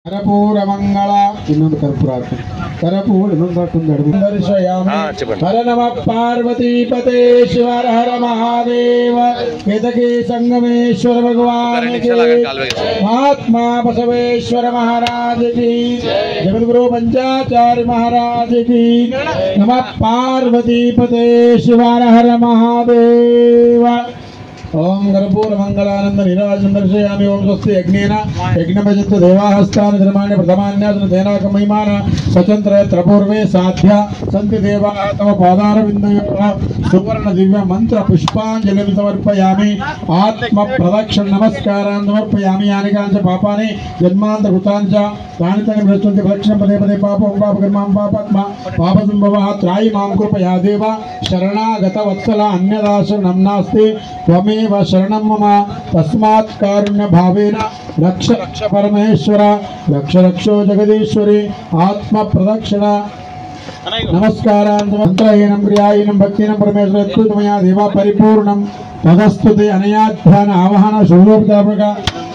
कर्पूरमंगल इन्नोंदु कर्पूरार्पण कर्पूर दर्शयामि। हर नमः पार्वतीपते शिव हर महादेव केतकी संगमेश्वर भगवान की महात्मा बसवेश्वर महाराज की जगद्गुरु पंचाचार्य महाराज की नमः पार्वतीपते शिव हर महादेव। ओम कर्पूर मंगलानंद निराजन दर्शयामि। ओम स्वस्ति यज्ञेन यज्ञभजन्तु देवाहस्तान धर्माण्य प्रथमान्यासन तेनाकं महिमान स्वतंत्र त्रपूर्वे साध्या सन्ति देवाः तव पादारविन्दयोः सुवर्ण दिव्य मंत्र पुष्पाञ्जलिं समर्पयामि। आत्म प्रदक्षिण नमस्कारान् समर्पयामि। यानि काञ्च पापानि जन्मान्तरकृतानि च तानि तानि भ्रष्टन्ति प्रदक्षिणं पदे पदे पापं पापकर्मां पापात्मा पापसम्भवः त्रायि मां कृपया देव शरणागत वत्सल अन्यदाशरणं नास्ति त्वमेव शरणं मम तस्मात् कारुण्य भावेन रक्ष रक्ष परमेश्वर रक्ष रक्षो जगदीश्वरी आत्म प्रदक्षिण नमस्कारान् मंत्रहीनं क्रियाहीनं भक्तिहीनं परमेश्वर अत्युतमया देवा परिपूर्णं तदस्तुते अनयाध्यान आवाहन शुभोपचारक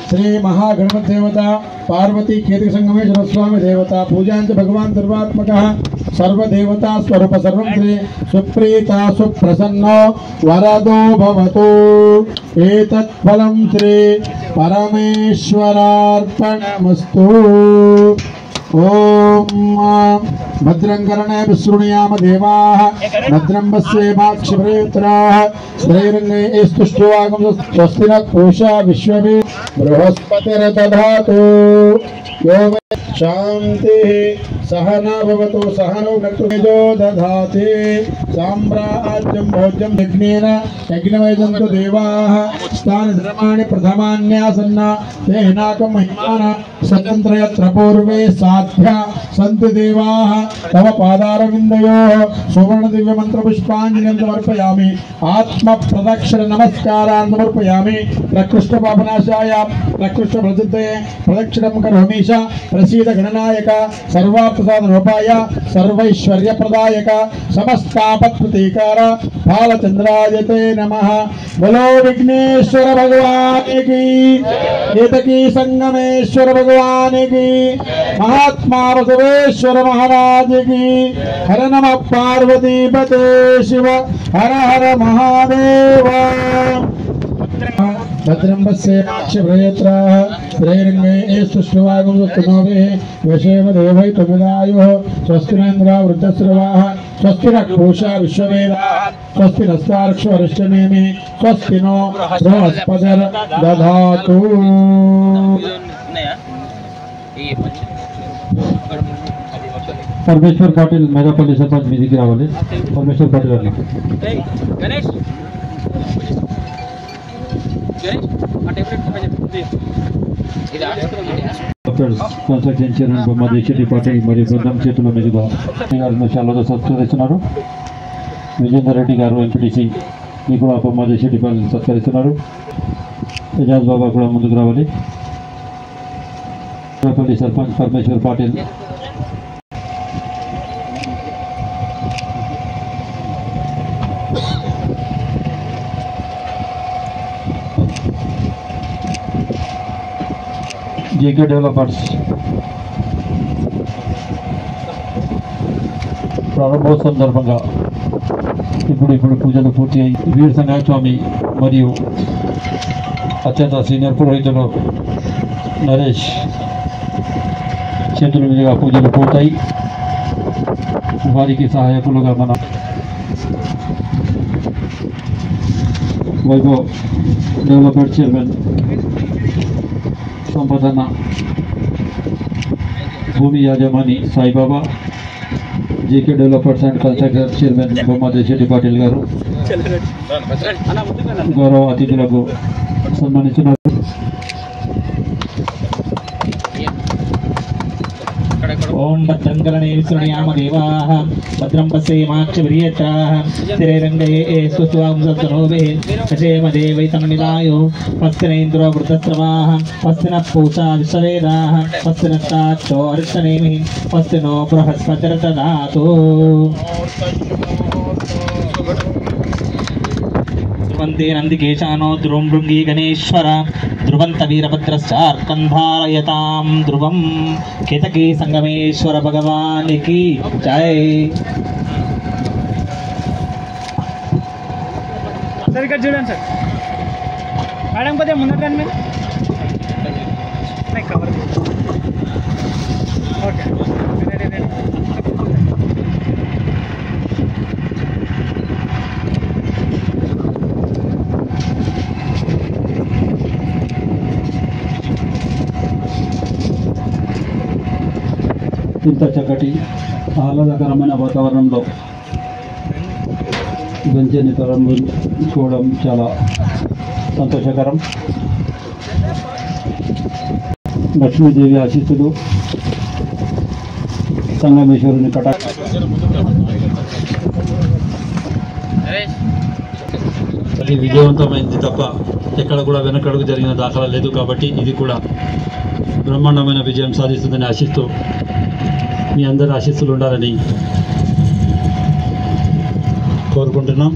श्री महागणपति देवता पार्वती केतकी संगमेश्वर स्वामी देवता पूजांच भगवान सर्वात्मकः सर्वदेवता स्वरूप सर्वं श्री सुप्रीता सुप्रसन्नो वरदो भवतु। एतत् फलं श्री परमेश्वरार्पणमस्तु। ओम भद्रं कर्णेभिः शृणुयाम देवाः भद्रं पश्येमाक्षिप्रेत्राः स्त्रैरङ्गैः स्तुष्ट्वागं स्वस्ति नः पूषा विश्ववे बृहस्पतिर्दधातु यो मे शान्तिः सहना भवतु सहनौ भुनक्तु तेजो दधाति साम्राज्यं भोज्यं यज्ञेन यज्ञमयजन्तु देवाः तानि धर्माणि प्रथमान्यासन्न तेनाकं महिमाना स्वतन्त्रयत्र पूर्वे साध्या सन्ति देवाः तव पादारविन्दयोः सुवर्ण दिव्य मंत्र पुष्पाञ्जलिं समर्पयामि। आत्म प्रदक्षिण नमस्कारान् समर्पयामि। प्रकृष्ट पापनाशाय प्रकृष्ट प्रसिद्धये प्रदक्षिणं करोमीश प्रसीद गणनायक सर्वार्थसाधनोपाय सर्वैश्वर्यप्रदायक समस्तापत्प्रतीकार बालचंद्राय ते नमः। बोलो विघ्नेश्वर भगवान की केतकी संगमेश्वर भगवान की महात्मा बसवेश्वर महाराज की हर नमः पार्वतीपते शिव हर हर महादेव। भद्रं पश्येमाक्षिप्रेत्राः स्त्रैरङ्गैः स्तुष्ट्वागं स्वस्तिनोभिः वशेम देवैः त्वमिदायुः स्वस्ति न इन्द्रो वृद्धश्रवाः स्वस्ति नः पूषा विश्ववेदाः स्वस्ति नस्तार्क्ष्यो अरिष्टनेमिः स्वस्ति नो बृहस्पतिर्दधातु। परमेश्वर पाटिल मेदापल्ली सरपंच मी दिखे रावले परमेश्वर पाटिल गणेश కన్స్ట్రక్షన్ చైర్మన్ బొమ్మ దేశెట్టి పాటిల్ మరియు బృందం చేతుల మీదుగా గారు శాలతో సత్కరిస్తున్నారు. విజేందర్ రెడ్డి గారు ఎంపీటీసీ ఈ కూడా బొమ్మ దేశెట్టి పాటిల్ సత్కరిస్తున్నారు. ఎజాజ్ బాబా కూడా ముందుకు రావాలి. మెదాపల్లి సర్పంచ్ పరమేశ్వర్ పాటిల్ जेके डेवलपर्स प्रारंभोत्सव సందర్భంగా ఇప్పుడు పూజలు పూర్తి అయ్యి వీర సంగయ్య స్వామి మరియు అత్యంత సీనియర్ పురోహితులు నరేష్ చేతుల మీదుగా పూజలు పూర్తయి వారికి సహాయకులుగా మన వైభవ్ డెవలప్మెంట్ చైర్మన్ संपदन भूमि याजमानी साई बाबा जेके डेवलपर्स अंड कंस्ट्रक्शन चैरमैन बोम्मा देशेट्टी पाटिल गारू गौरव अतिथुలకు సన్మానిస్తున్నారు. ओम भद्रं कर्णेभिः देवाः भद्रं पश्येमाक्षिप्रेत्राः स्त्रैरङ्गैः स्तुष्ट्वागं वशेम देवैः त्वमिदायुः स्वस्ति न इन्द्रो वृद्धश्रवाः स्वस्ति नः पूषा विश्ववेदाः स्वस्ति नस्तार्क्ष्यो अरिष्टनेमिः स्वस्ति नो बृहस्पतिर्दधातु। वंदे नंदिकेशानो ध्रुवं भृंगी गणेश्वर ధ్రువంత వీరభద్రశ్చార్కంధారయతాం ధ్రువం. కేతకీ సంగమేశ్వర భగవానికి జై. సార్ ఇక్కడ చూడండి సార్. మేడం కొద్దిగా ముందర రండి మీరు. Cover okay. ఇంత చక్కటి ఆహ్లాదకరమైన వాతావరణంలో వెంచని చూడడం చాలా సంతోషకరం. లక్ష్మీదేవి ఆశీస్సులు, సంగమేశ్వరుని కటాక్ష. అది విజయవంతమైంది తప్ప ఎక్కడ కూడా వెనకడుగు జరిగిన దాఖలా లేదు. కాబట్టి ఇది కూడా బ్రహ్మాండమైన విజయం సాధిస్తుందని ఆశిస్తూ మీ అందరి ఆశీస్సులు ఉండాలని కోరుకుంటున్నాం.